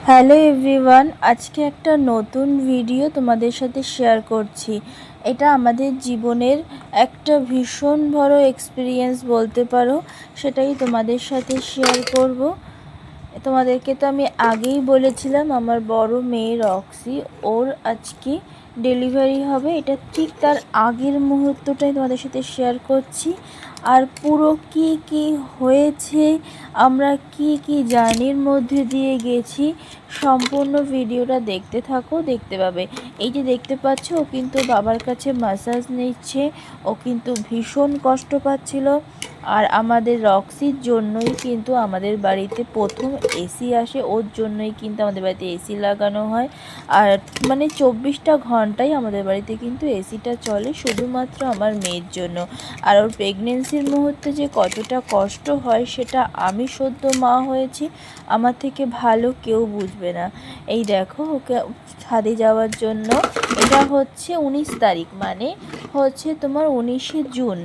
Hello everyone, আজকে একটা নতুন ভিডিও তোমাদের সাথে শেয়ার করছি। এটা আমাদের জীবনের একটা ভীষণ বড় এক্সপিরিয়েন্স বলতে পারো, সেটাই তোমাদের সাথে শেয়ার করব। তোমাদেরকে তো আমি আগেই বলেছিলাম আমার বড় মেয়ে রক্সি, ওর আজকে ডেলিভারি হবে। এটা ঠিক তার আগের মুহূর্তটাই তোমাদের সাথে শেয়ার করছি। আর পুরো কি কি হয়েছে, আমরা কি কি জার্নির মধ্যে দিয়ে গেছি, সম্পূর্ণ ভিডিওটা দেখতে থাকো, দেখতে পাবে। এই যে দেখতে পাচ্ছ, ও কিন্তু বাবার কাছে ম্যাসাজ নিচ্ছে। ও কিন্তু ভীষণ কষ্ট পাচ্ছিল। আর আমাদের রক্সির জন্যই কিন্তু আমাদের বাড়িতে প্রথম এসি আসে, ওর জন্যই কিন্তু আমাদের বাড়িতে এসি লাগানো হয়। আর মানে 24টা ঘন্টাই আমাদের বাড়িতে কিন্তু এসিটা চলে, শুধুমাত্র আমার মেয়ের জন্য। আর ওর প্রেগনেন্সির মুহূর্তে যে কতটা কষ্ট হয় সেটা আমি সদ্য মা হয়েছি, আমার থেকে ভালো কেউ বুঝবে না। এই দেখো, ওকে ছাদে যাওয়ার জন্য, এটা হচ্ছে 19 তারিখ, মানে হচ্ছে তোমার 19শে জুন।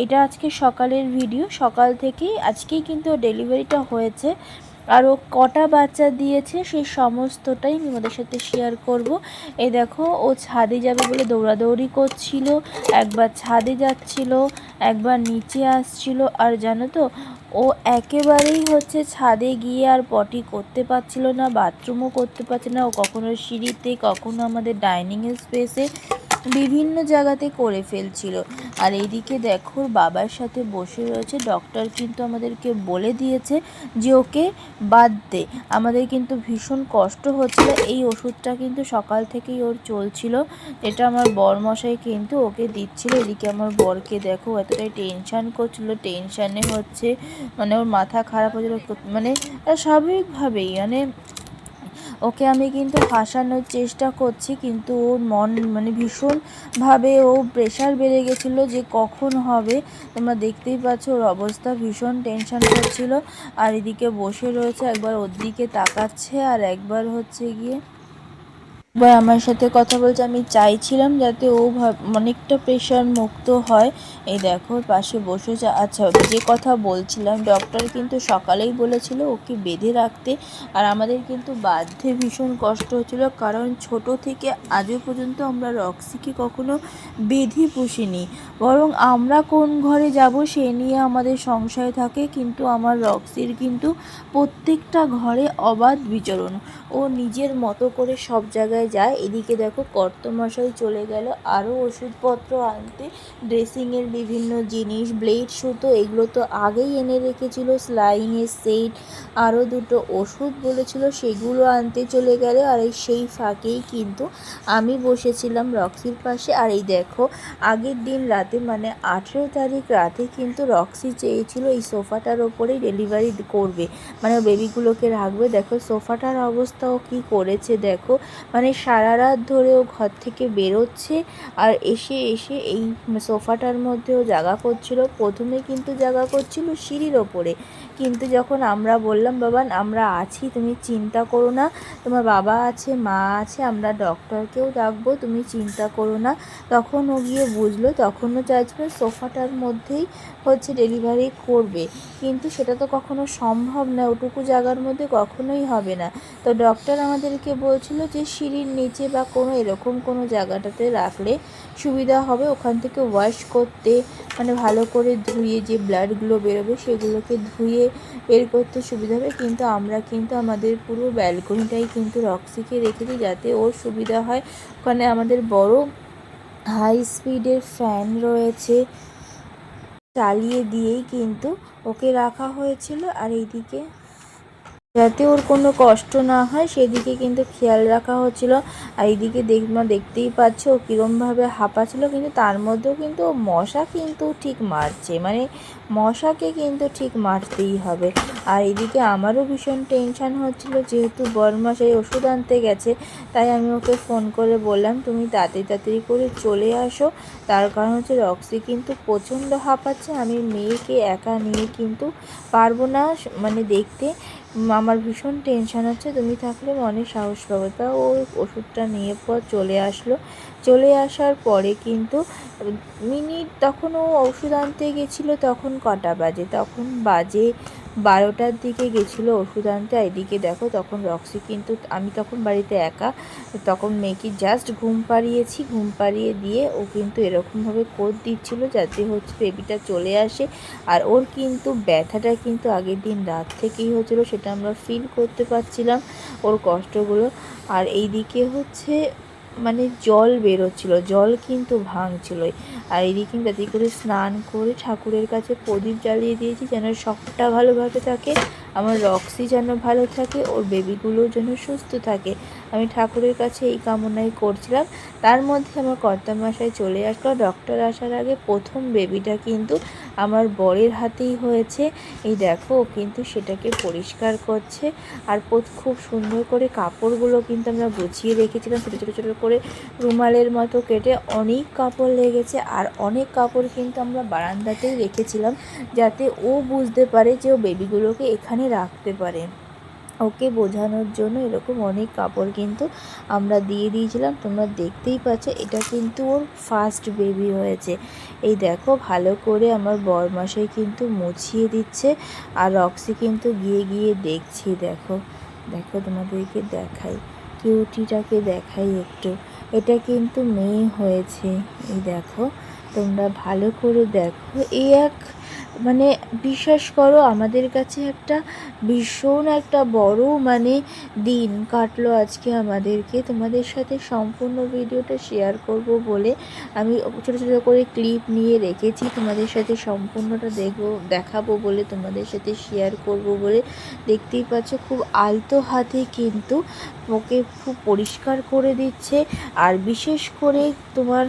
এটা আজকে সকালের ভিডিও, সকাল থেকেই আজকেই কিন্তু ডেলিভারিটা হয়েছে। আর ও কটা বাচ্চা দিয়েছে সেই সমস্তটাই আমি ওদের সাথে শেয়ার করব। এই দেখো, ও ছাদে যাবে বলে দৌড়াদৌড়ি করছিল, একবার ছাদে যাচ্ছিল, একবার নিচে আসছিল। আর জানো তো, ও একেবারেই হচ্ছে ছাদে গিয়ে আর পটি করতে পারছিল না, বাথরুমও করতে পারছে না। ও কখনো সিঁড়িতে, কখনো আমাদের ডাইনিং স্পেসে, বিভিন্ন জায়গাতে করে ফেলছিল। আর এইদিকে দেখো, বাবার সাথে বসে রয়েছে। ডক্টর কিন্তু আমাদেরকে বলে দিয়েছে যে ওকে বাদ দে। আমাদের কিন্তু ভীষণ কষ্ট হচ্ছিল। এই ওষুধটা কিন্তু সকাল থেকেই ওর চলছিল, এটা আমার বরমশাই কিন্তু ওকে দিচ্ছিল। এদিকে আমার বরকে দেখো, এতটাই টেনশান করছিল, টেনশানে হচ্ছে মানে ওর মাথা খারাপ হয়েছিল, মানে স্বাভাবিকভাবেই মানে ওকে আমি কিন্তু হাসানোর চেষ্টা করছি, কিন্তু ওর মন মানে ভীষণভাবে ও প্রেশার বেড়ে গেছিলো যে কখন হবে। তোমরা দেখতেই পাচ্ছ, ওর অবস্থা ভীষণ টেনশন করছিল। আর এদিকে বসে রয়েছে, একবার ওর দিকে তাকাচ্ছে আর একবার হচ্ছে গিয়ে আমার সাথে কথা বলছে। আমি চাইছিলাম যাতে ও অনেকটা প্রেশার মুক্ত হয়। এই দেখো, পাশে বসেছে। আচ্ছা, যে কথা বলছিলাম, ডক্টর কিন্তু সকালেই বলেছিল ওকে বেঁধে রাখতে। আর আমাদের কিন্তু বাঁধতে ভীষণ কষ্ট হচ্ছিল, কারণ ছোট থেকে আজও পর্যন্ত আমরা রক্সিকে কখনো বেঁধে পুষিনি। বরং আমরা কোন ঘরে যাব সে নিয়ে আমাদের সংশয় থাকে, কিন্তু আমার রক্সির কিন্তু প্রত্যেকটা ঘরে অবাধ বিচরণ। ও নিজের মতো করে সব জায়গায় যায়। এদিকে দেখো, কর্তমশাই চলে গেল আরও ওষুধপত্র আনতে, ড্রেসিংয়ের বিভিন্ন জিনিস, ব্লেড, সুতো, এগুলো তো আগেই এনে রেখেছিল, স্লাইনের সেট, আরও দুটো ওষুধ বলেছিল, সেগুলো আনতে চলে গেল। আর সেই ফাঁকেই কিন্তু আমি বসেছিলাম রক্সির পাশে। আর এই দেখো, আগের দিন রাতে মানে 18 তারিখ রাতে কিন্তু রক্সি চেয়েছিল এই সোফাটার ওপরেই ডেলিভারি করবে, মানে বেবিগুলোকে রাখবে। দেখো সোফাটার অবস্থাও কি করেছে দেখো, মানে সারা রাত ধরে ও ঘর থেকে বেরোচ্ছে আর এসে এসে এই সোফাটার মধ্যেও জায়গা করছিল। প্রথমে কিন্তু জায়গা করছিল সিঁড়ির ওপরে, কিন্তু যখন আমরা বললাম বাবা আমরা আছি, তুমি চিন্তা করো না, তোমার বাবা আছে, মা আছে, আমরা ডক্টরকেও ডাকবো, তুমি চিন্তা করো না, তখন ও গিয়ে বুঝলো। তখনও চাইছিল সোফাটার মধ্যেই হচ্ছে ডেলিভারি করবে, কিন্তু সেটা তো কখনো সম্ভব না, ওটুকু জায়গার মধ্যে কখনোই হবে না। তো ডক্টর আমাদেরকে বলছিল যে সিঁড়ির নিচে বা কোনো এরকম কোনো জায়গাটাতে রাখলে সুবিধা হবে, ওখান থেকে ওয়াশ করতে, মানে ভালো করে ধুয়ে যে ব্লাডগুলো বেরোবে সেগুলোকে ধুয়ে বের করতে সুবিধা হবে। কিন্তু আমরা কিন্তু আমাদের পুরো ব্যালকনিটাই কিন্তু রক্সিকে রেখেছি যাতে ওর সুবিধা হয়। ওখানে আমাদের বড় হাই স্পিডের ফ্যান রয়েছে, চালিয়ে দিয়েই কিন্তু ওকে রাখা হয়েছিল। আর এইদিকে যাতে ওর কোনো কষ্ট না হয় সেদিকে কিন্তু খেয়াল রাখা হচ্ছিলো। আর এইদিকে দেখতেই পাচ্ছ ও কীরমভাবে হাঁপাচ্ছিল, কিন্তু তার মধ্যেও কিন্তু ও মশা কিন্তু ঠিক মারছে, মানে মশাকে কিন্তু ঠিক মারতেই হবে। আর এদিকে আমারও ভীষণ টেনশান হচ্ছিলো, যেহেতু বরমশাই ওষুধ আনতে গেছে, তাই আমি ওকে ফোন করে বললাম তুমি তাড়াতাড়ি করে চলে আসো। তার কারণ হচ্ছে রক্সি কিন্তু প্রচণ্ড হাঁপাচ্ছে, আমি মেয়েকে একা নিয়ে কিন্তু পারবো না মানে দেখতে। আমার ভীষণ টেনশান হচ্ছে, তুমি থাকলে মনে সাহস পাবো। তা ও ওষুধটা নিয়ে পর চলে আসলো। চলে আসার পরে কিন্তু তখন ও ওষুধ আনতে গেছিলো, তখন কটা বাজে, তখন বাজে 12টার দিকে গেছিলো ওষুধ আনতে। এদিকে দেখো তখন রক্সি কিন্তু, আমি তখন বাড়িতে একা, তখন মেয়েকে জাস্ট ঘুম পাড়িয়েছি, ঘুম পাড়িয়ে দিয়ে ও কিন্তু এরকমভাবে কোদ দিচ্ছিল যাতে হচ্ছে বেবিটা চলে আসে। আর ওর কিন্তু ব্যথাটা কিন্তু আগের দিন রাত থেকেই হচ্ছিলো, সেটা আমরা ফিল করতে পারছিলাম ওর কষ্টগুলো। আর এইদিকে হচ্ছে মানে জল বেরোচ্ছিলো, জল কিন্তু ভাঙছিলোই। আর এদিকে যাতে করে স্নান করে ঠাকুরের কাছে প্রদীপ জ্বালিয়ে দিয়েছি যেন সবটা ভালোভাবে থাকে, আমার রক্সি যেন ভালো থাকে, ওর বেবিগুলোও যেন সুস্থ থাকে। আমি ঠাকুরের কাছে এই কামনাই করছিলাম। তার মধ্যে আমার কর্তামশাই চলে আসলো। ডক্টর আসার আগে প্রথম বেবিটা কিন্তু আমার বরের হাতেই হয়েছে। এই দেখো কিন্তু সেটাকে পরিষ্কার করছে। আর খুব সুন্দর করে কাপড়গুলো কিন্তু আমরা গুছিয়ে রেখেছিলাম, ছোটো ছোটো ছোটো করে রুমালের মতো কেটে। অনেক কাপড় লেগেছে আর অনেক কাপড় কিন্তু আমরা বারান্দাতেই রেখেছিলাম যাতে ও বুঝতে পারে যে ও বেবিগুলোকে এখানে রাখতে পারে। ওকে বোঝানোর জন্য এরকম অনেক কাপড় কিন্তু আমরা দিয়ে দিয়েছিলাম। তোমরা দেখতেই পাচ্ছ এটা কিন্তু ওর ফার্স্ট বেবি হয়েছে। এই দেখো ভালো করে আমার বরমশাই কিন্তু মুছিয়ে দিচ্ছে আর রক্সি কিন্তু গিয়ে গিয়ে দেখছি। দেখো দেখো তোমাদেরকে দেখাই, কিউটিটাকে দেখাই একটু। এটা কিন্তু মেয়ে হয়েছে। এই দেখো তোমরা ভালো করে দেখো। এই এক মানে বিশ্বাস করো আমাদের কাছে একটা ভীষণ একটা বড় মানে দিন কাটলো আজকে আমাদেরকে। তোমাদের সাথে সম্পূর্ণ ভিডিওটা শেয়ার করব বলে আমি ছোটো ছোটো করে ক্লিপ নিয়ে রেখেছি, তোমাদের সাথে সম্পূর্ণটা দেখাবো বলে, তোমাদের সাথে শেয়ার করব বলে। দেখতেই পাচ্ছ খুব আলতো হাতে কিন্তু ওকে খুব পরিষ্কার করে দিচ্ছে। আর বিশেষ করে তোমার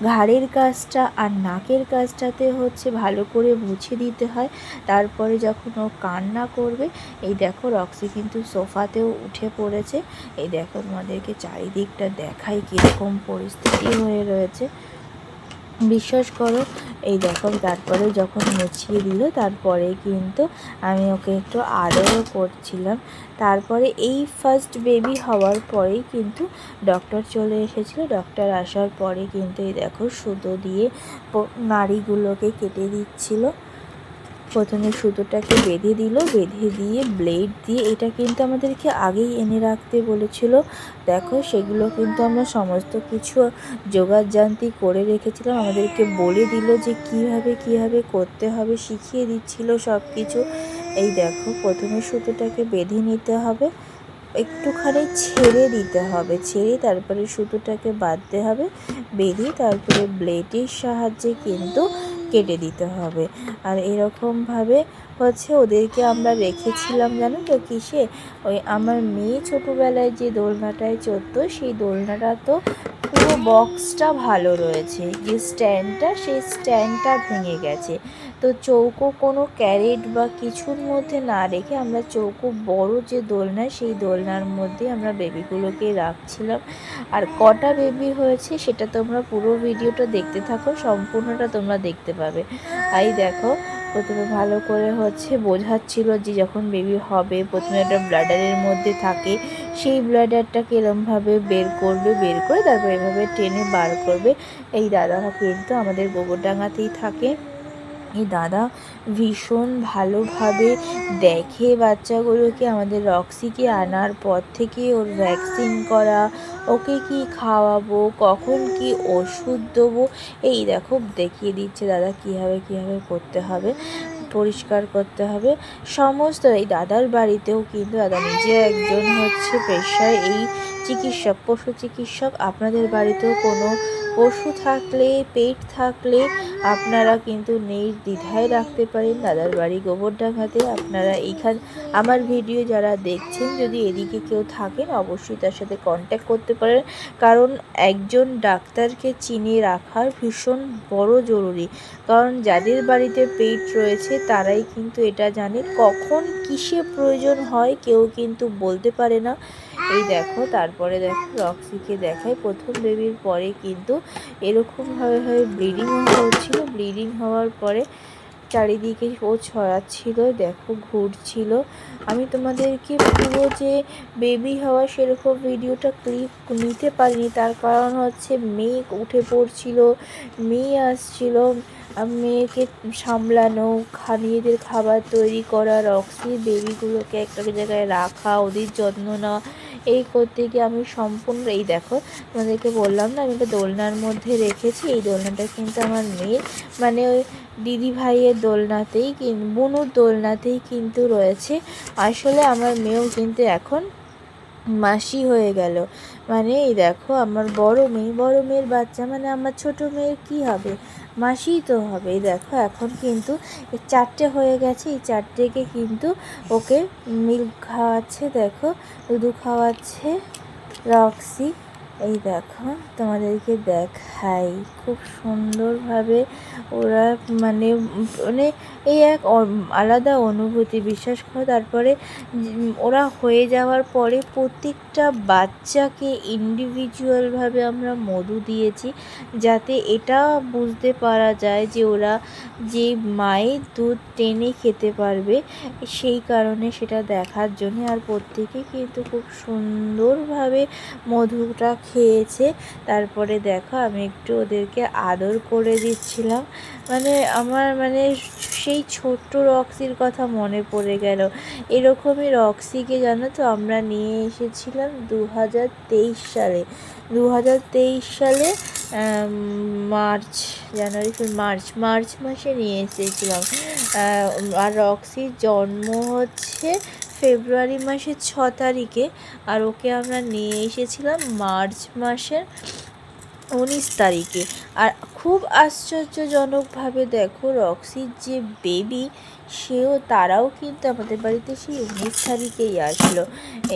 ঘাড়ের কাজটা আর নাকের কাজটাতে হচ্ছে ভালো করে মুছে দিতে হয়। তারপরে যখন ও কান্না করবে, এই দেখো রক্সি কিন্তু সোফাতেও উঠে পড়েছে। এই দেখো তোমাদেরকে চারিদিকটা দেখাই কীরকম পরিস্থিতি হয়ে রয়েছে, বিশ্বাস করো। এই দেখো তারপরে যখন মুছিয়ে দিল তারপরে কিন্তু আমি ওকে একটু আদরও করছিলাম। তারপরে এই ফার্স্ট বেবি হওয়ার পরেই কিন্তু ডক্টর চলে এসেছিলো। ডক্টর আসার পরে কিন্তু এই দেখো সুতো দিয়ে নাড়িগুলোকে কেটে দিচ্ছিলো। প্রথমে সুতোটাকে বেঁধে দিল, বেঁধে দিয়ে ব্লেড দিয়ে, এটা কিন্তু আমাদেরকে আগেই এনে রাখতে বলেছিল। দেখো সেগুলো কিন্তু আমরা সমস্ত কিছু জোগাড়যন্ত্র করে রেখেছিলাম, আমাদেরকে বলে দিল যে কিভাবে করতে হবে, শিখিয়ে দিচ্ছিল সব কিছু। এই দেখো প্রথমে সুতোটাকে বেঁধে নিতে হবে, একটুখানি ছেড়ে দিতে হবে, ছেড়ে তারপরে সুতোটাকে বাঁধতে হবে, বেঁধে তারপরে ব্লেডের সাহায্যে কিন্তু কেটে দিতে হবে। আর এরকমভাবে হচ্ছে ওদেরকে আমরা রেখেছিলাম জানো তো কিসে, ওই আমার মেয়ে ছোটোবেলায় যে দোলনাটায় চড়তো সেই দোলনাটা তো পুরো বক্সটা ভালো রয়েছে, যে স্ট্যান্ডটা সেই স্ট্যান্ডটা ভেঙে গেছে। তো চৌকো কোনো ক্যারেট বা কিছুর মধ্যে না রেখে আমরা চৌকো বড় যে দোলনা সেই দোলনার মধ্যে আমরা বেবিগুলোকে রাখছিলাম। আর কটা বেবি হয়েছে সেটা তোমরা পুরো ভিডিওটা দেখতে থাকো, সম্পূর্ণটা তোমরা দেখতে পাবে। এই দেখো প্রথমে ভালো করে হচ্ছে বোঝাচ্ছিল যে যখন বেবি হবে প্রথমে একটা ব্লাডারের মধ্যে থাকে, সেই ব্লাডারটাকে এরমভাবে বের করবে, বের করে তারপর এভাবে টেনে বার করবে। এই দাদা কিন্তু আমাদের গোবরডাঙ্গাতেই থাকে। এই দাদা ভীষণ ভালোভাবে দেখে বাচ্চাগুলোকে। আমাদের রক্সিকে আনার পর থেকে ওর ভ্যাকসিন করা, ওকে কি খাওয়াবো, কখন কি ওষুধ দেবো, এই দেখো দেখিয়ে দিচ্ছে দাদা কীভাবে করতে হবে, পরিষ্কার করতে হবে সমস্ত। এই দাদার বাড়িতেও কিন্তু দাদা নিজে একজন হচ্ছে পেশায় এই চিকিৎসক, পশু চিকিৎসক। আপনাদের বাড়িতেও কোনো পশু থাকলে, পেট থাকলে আপনারা কিন্তু নির্দ্বিধায় রাখতে পারেন। দাদার বাড়ি গোবরডাঙ্গাতে। আপনারা এইখান আমার ভিডিও যারা দেখছেন যদি এদিকে কেউ থাকেন অবশ্যই তার সাথে কন্ট্যাক্ট করতে পারেন, কারণ একজন ডাক্তারকে চিনে রাখার ভীষণ বড় জরুরি। কারণ যাদের বাড়িতে পেট রয়েছে তারাই কিন্তু এটা জানে কখন কিসে প্রয়োজন হয় কেউ কিন্তু বলতে পারে না। এই দেখো তারপরে দেখো রক্সিকে দেখায় প্রথম বেবির পরে কিন্তু এরকমভাবে ব্লিডিং হচ্ছিল। ব্লিডিং হওয়ার পরে চারিদিকে ও ছড়াচ্ছিল, দেখো ঘুরছিল। আমি তোমাদেরকে পুরো যে বেবি হওয়া সেরকম ভিডিওটা ক্লিপ নিতে পারিনি, তার কারণ হচ্ছে মেয়ে উঠে পড়ছিল, মেয়ে আসছিল, মেয়েকে সামলানো, নিজেদের খাবার তৈরি করা, রক্সির বেবিগুলোকে একটা জায়গায় রাখা, ওদের যত্ন নেওয়া, এই করতে গিয়ে আমি সম্পূর্ণ, এই দেখো তোমাদেরকে বললাম না আমি একটা দোলনার মধ্যে রেখেছি, এই দোলনাটা কিন্তু আমার মেয়ের, মানে ওই দিদি ভাইয়ের দোলনাতেই, বুনুর দোলনাতেই কিন্তু রয়েছে। আসলে আমার মেয়েও কিন্তু এখন মাসি হয়ে গেল। মানে এই দেখো আমার বড় মেয়ের বাচ্চা, মানে আমার ছোট মেয়ের কি হবে, মাসিই তো হবে। এই দেখো এখন কিন্তু এই 4টে হয়ে গেছে, এই 4টেকে কিন্তু ওকে মিল্ক খাওয়াচ্ছে, দেখো দুধু খাওয়াচ্ছে রক্সি। এই দেখো তোমাদেরকে দেখাই খুব সুন্দরভাবে ওরা, মানে মানে এই এক আলাদা অনুভূতি, বিশ্বাস করো। তারপরে ওরা হয়ে যাওয়ার পরে প্রত্যেকটা বাচ্চাকে ইন্ডিভিজুয়ালভাবে আমরা মধু দিয়েছি, যাতে এটা বুঝতে পারা যায় যে ওরা যে মায়ের দুধ টেনে খেতে পারবে, সেই কারণে সেটা দেখার জন্য। আর প্রত্যেকে কিন্তু খুব সুন্দরভাবে মধুটা খেয়েছে। তারপরে দেখো আমি একটু ওদেরকে আদর করে দিচ্ছিলাম, মানে আমার মানে সেই ছোট্ট রক্সির কথা মনে পড়ে গেল। এরকমই রক্সিকে জানো তো আমরা নিয়ে এসেছিলাম 2023 সালে, 2023 সালে মার্চ মাসে নিয়ে এসেছিলাম। আর রক্সির জন্ম হচ্ছে ফেব্রুয়ারি মাসের 6 তারিখে, আর ওকে আমরা নিয়ে এসেছিলাম মার্চ মাসের 19 তারিখে। আর খুব আশ্চর্যজনকভাবে দেখো রক্সির যে বেবি, তারাও কিন্তু আমাদের বাড়িতে সেই 19 তারিখেই আসলো।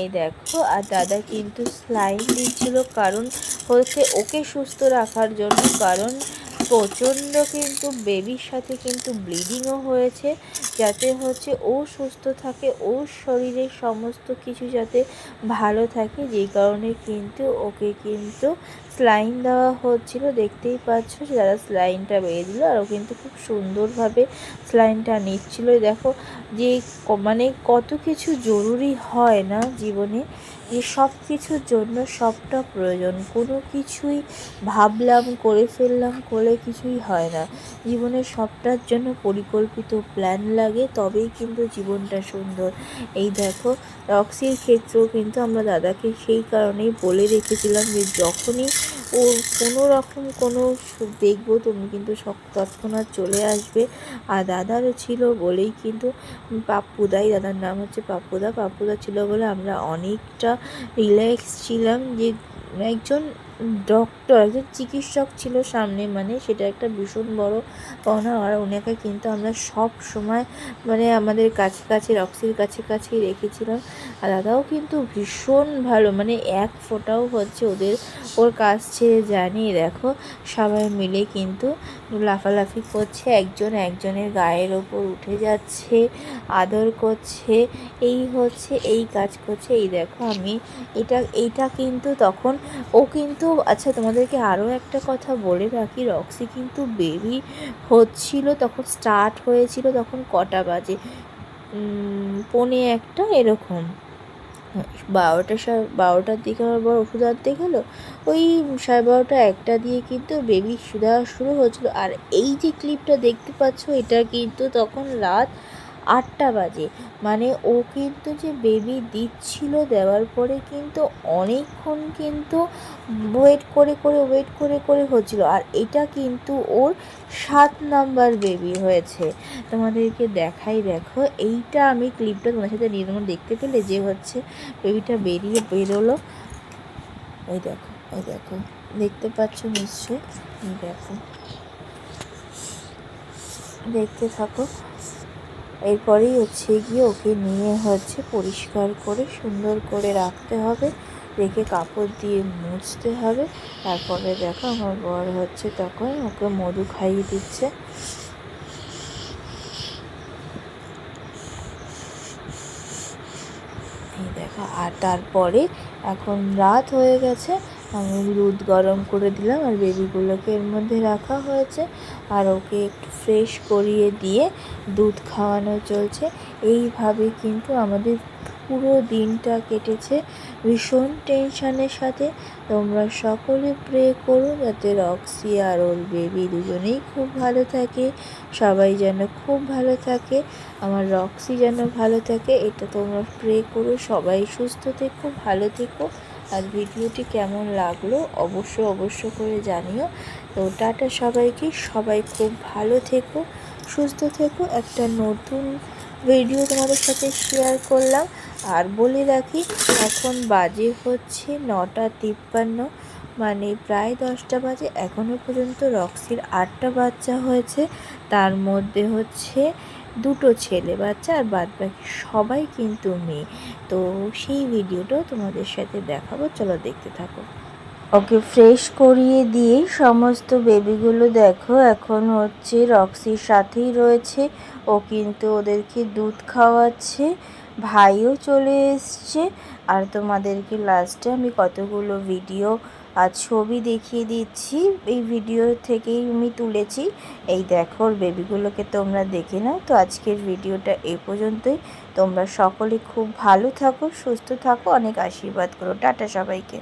এই দেখো, আর দাদা কিন্তু স্লাইন দিচ্ছিল, কারণ হচ্ছে ওকে সুস্থ রাখার জন্য, কারণ প্রচণ্ড কিন্তু বেবির সাথে কিন্তু ব্লিডিংও হয়েছে, যাতে হচ্ছে ও সুস্থ থাকে, ওর শরীরের সমস্ত কিছু যাতে ভালো থাকে, যেই কারণে কিন্তু ওকে কিন্তু স্লাইন দেওয়া হচ্ছিল। দেখতেই পাচ্ছ যে দাদা স্লাইনটা বেরিয়ে দিল, আর ও কিন্তু খুব সুন্দরভাবে স্লাইনটা নিচ্ছিল। দেখো যে মানে কত কিছু জরুরি হয় না জীবনে, যে সব কিছুর জন্য সবটা প্রয়োজন, কোনো কিছুই ভাবলাম করে ফেললাম করলে কিছুই হয় না। জীবনের সবটার জন্য পরিকল্পিত প্ল্যান লাগে, তবেই কিন্তু জীবনটা সুন্দর। এই দেখো রক্সির ক্ষেত্রেও কিন্তু আমরা দাদাকে সেই কারণেই বলে রেখেছিলাম যে যখনই ও কোনো রকম কোনো দেখবো তুমি কিন্তু তৎক্ষণাৎ চলে আসবে। আর দাদারও ছিল বলেই কিন্তু পাপ্পুদাই, দাদার নাম হচ্ছে পাপ্পুদা ছিল বলে আমরা অনেকটা রিল্যাক্স ছিলাম, যে একজন ডক্টর, একজন চিকিৎসক ছিল সামনে, মানে সেটা একটা ভীষণ বড় পাওনা। আর ওনাকে কিন্তু আমরা সব সময় মানে আমাদের কাছে রক্সির কাছেই রেখেছিলাম। আর দাদাও কিন্তু ভীষণ ভালো, মানে এক ফোঁটাও হচ্ছে ওর কাছ ছেড়ে যায়নি। দেখো সবাই মিলে কিন্তু লাফালাফি করছে, একজন একজনের গায়ের ওপর উঠে যাচ্ছে, আদর করছে, এই কাজ করছে। এই দেখো আমি এইটা কিন্তু তখন ও কিন্তু, আচ্ছা তোমাদেরকে আরও একটা কথা বলে রাখি, রক্সি কিন্তু বেবি হচ্ছিল তখন, স্টার্ট হয়েছিল তখন কটা বাজে, 1:45 এরকম, 12টার দিকে আমার বড় ওষুধ আনতে গেলো, ওই 12:30 1টা দিয়ে কিন্তু বেবি দেওয়া শুরু হয়েছিল। আর এই যে ক্লিপটা দেখতে পাচ্ছ, এটা কিন্তু তখন রাত 8টা বাজে, মানে ও কিন্তু যে বেবি দিচ্ছিল, দেওয়ার পরে কিন্তু অনেকক্ষণ কিন্তু ওয়েট করে হচ্ছিল। আর এটা কিন্তু ওর 7 নাম্বার বেবি হয়েছে। তোমাদেরকে দেখাই, দেখো এইটা আমি ক্লিপটা তোমার সাথে নিয়ে তোমরা দেখতে পেলে যে হচ্ছে বেবিটা বেরোলো। ওই দেখো দেখতে পাচ্ছ নিশ্চয়ই, দেখো দেখতে থাকো। এরপরেই হচ্ছে গিয়ে ওকে নিয়ে হচ্ছে পরিষ্কার করে সুন্দর করে রাখতে হবে, রেখে কাপড় দিয়ে মুছতে হবে। তারপরে দেখো আমার বর হচ্ছে তখন ওকে মধু খাইয়ে দিচ্ছে। এই দেখো, আর তারপরে এখন রাত হয়ে গেছে, আমি দুধ গরম করে দিলাম আর বেবিগুলোকে এর মধ্যে রাখা হয়েছে আর ওকে একটু ফ্রেশ করিয়ে দিয়ে দুধ খাওয়ানো চলছে। এইভাবে কিন্তু আমাদের পুরো দিনটা কেটেছে ভীষণ টেনশানের সাথে। তোমরা সকলে প্রে করো যাতে রক্সি আর ওর বেবি দুজনেই খুব ভালো থাকে, সবাই যেন খুব ভালো থাকে, আমার রক্সি যেন ভালো থাকে, এটা তোমরা প্রে করো। সবাই সুস্থ থেকো, ভালো থেকো। আর ভিডিওটি কেমন লাগলো অবশ্য করে জানিও। তো টাটা সবাইকে, সবাই খুব ভালো থেকো, সুস্থ থেকো। একটা নতুন ভিডিও তোমাদের সাথে শেয়ার করলাম। আর বলে রাখি, এখন বাজে হচ্ছে 9:53, মানে প্রায় 10টা বাজে। এখনও পর্যন্ত রক্সির 8টা বাচ্চা হয়েছে, তার মধ্যে হচ্ছে 2টো ছেলে বাচ্চা আর বাদবাকি সবাই কিন্তু মেয়ে। তো সেই ভিডিওটাও তোমাদের সাথে দেখাবো, চলো দেখতে থাকো। ওকে ফ্রেশ করিয়ে দিয়েই সমস্ত বেবিগুলো দেখো এখন হচ্ছে রক্সির সাথেই রয়েছে। ও কিন্তু ওদেরকে দুধ খাওয়াচ্ছে, ভাইও চলে এসছে। আর তোমাদেরকে লাস্টে আমি কতগুলো ভিডিও আর ছবি দেখিয়ে দিচ্ছি, এই ভিডিও থেকেই আমি তুলেছি। এই দেখো ওর বেবিগুলোকে তোমরা দেখে নাও। তো আজকের ভিডিওটা এ পর্যন্তই। তোমরা সকলে খুব ভালো থাকো, সুস্থ থাকো, অনেক আশীর্বাদ করো। টাটা সবাইকে।